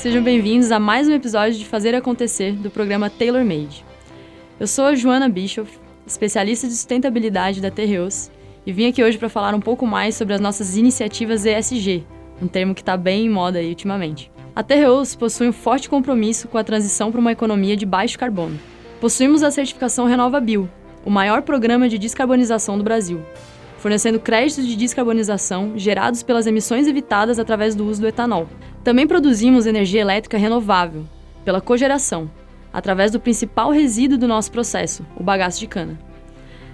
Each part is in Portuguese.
sejam bem-vindos a mais um episódio de Fazer Acontecer do programa Tailor Made. Eu sou a Joana Bischoff, especialista de sustentabilidade da Tereos, e vim aqui hoje para falar um pouco mais sobre as nossas iniciativas ESG, um termo que está bem em moda aí ultimamente. A Tereos possui um forte compromisso com a transição para uma economia de baixo carbono. Possuímos a certificação RenovaBio, o maior programa de descarbonização do Brasil, fornecendo créditos de descarbonização gerados pelas emissões evitadas através do uso do etanol. Também produzimos energia elétrica renovável, pela cogeração, através do principal resíduo do nosso processo, o bagaço de cana.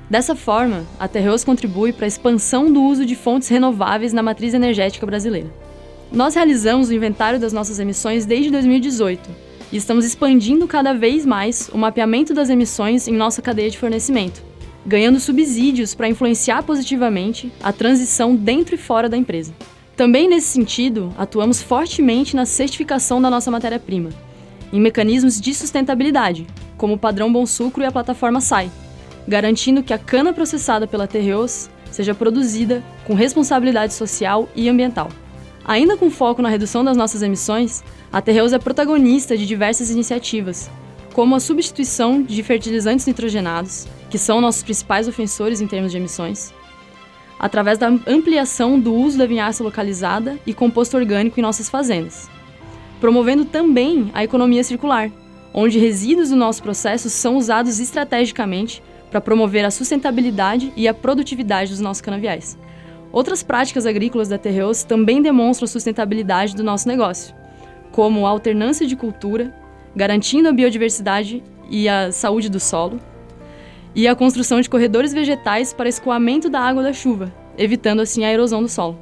Dessa forma, a Tereos contribui para a expansão do uso de fontes renováveis na matriz energética brasileira. Nós realizamos o inventário das nossas emissões desde 2018 e estamos expandindo cada vez mais o mapeamento das emissões em nossa cadeia de fornecimento, ganhando subsídios para influenciar positivamente a transição dentro e fora da empresa. Também nesse sentido, atuamos fortemente na certificação da nossa matéria-prima, em mecanismos de sustentabilidade, como o padrão Bom Sucro e a plataforma SAI, garantindo que a cana processada pela Tereos seja produzida com responsabilidade social e ambiental. Ainda com foco na redução das nossas emissões, a Tereos é protagonista de diversas iniciativas, como a substituição de fertilizantes nitrogenados, que são nossos principais ofensores em termos de emissões, através da ampliação do uso da vinhaça localizada e composto orgânico em nossas fazendas, promovendo também a economia circular, onde resíduos do nosso processo são usados estrategicamente para promover a sustentabilidade e a produtividade dos nossos canaviais. Outras práticas agrícolas da Tereos também demonstram a sustentabilidade do nosso negócio, como a alternância de cultura, garantindo a biodiversidade e a saúde do solo, e a construção de corredores vegetais para escoamento da água da chuva, evitando assim a erosão do solo.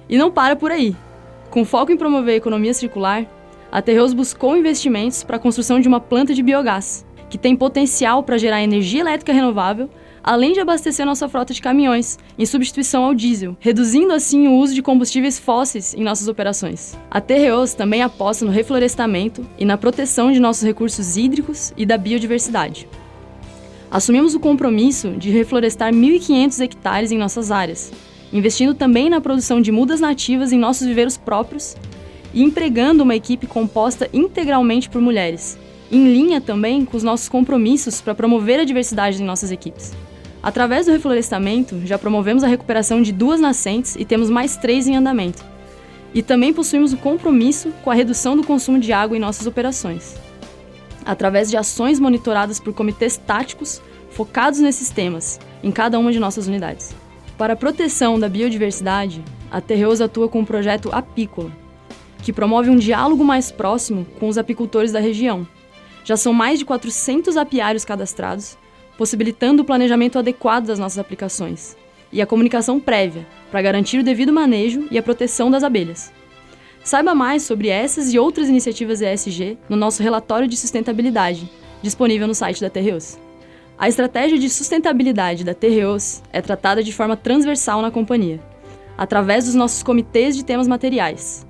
E não para por aí. Com foco em promover a economia circular, a Tereos buscou investimentos para a construção de uma planta de biogás, que tem potencial para gerar energia elétrica renovável, além de abastecer nossa frota de caminhões, em substituição ao diesel, reduzindo assim o uso de combustíveis fósseis em nossas operações. A Tereos também aposta no reflorestamento e na proteção de nossos recursos hídricos e da biodiversidade. Assumimos o compromisso de reflorestar 1.500 hectares em nossas áreas, investindo também na produção de mudas nativas em nossos viveiros próprios e empregando uma equipe composta integralmente por mulheres, em linha também com os nossos compromissos para promover a diversidade em nossas equipes. Através do reflorestamento, já promovemos a recuperação de 2 nascentes e temos mais 3 em andamento. E também possuímos o compromisso com a redução do consumo de água em nossas operações, através de ações monitoradas por comitês táticos focados nesses temas, em cada uma de nossas unidades. Para a proteção da biodiversidade, a Tereos atua com o projeto Apícola, que promove um diálogo mais próximo com os apicultores da região. Já são mais de 400 apiários cadastrados, possibilitando o planejamento adequado das nossas aplicações e a comunicação prévia, para garantir o devido manejo e a proteção das abelhas. Saiba mais sobre essas e outras iniciativas ESG no nosso relatório de sustentabilidade, disponível no site da Tereos. A estratégia de sustentabilidade da Tereos é tratada de forma transversal na companhia, através dos nossos comitês de temas materiais.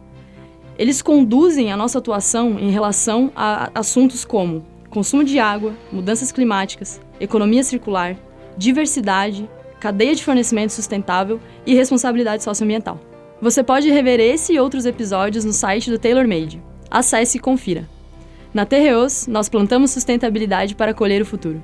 Eles conduzem a nossa atuação em relação a assuntos como consumo de água, mudanças climáticas, economia circular, diversidade, cadeia de fornecimento sustentável e responsabilidade socioambiental. Você pode rever esse e outros episódios no site do Tailor Made. Acesse e confira. Na Tereos, nós plantamos sustentabilidade para colher o futuro.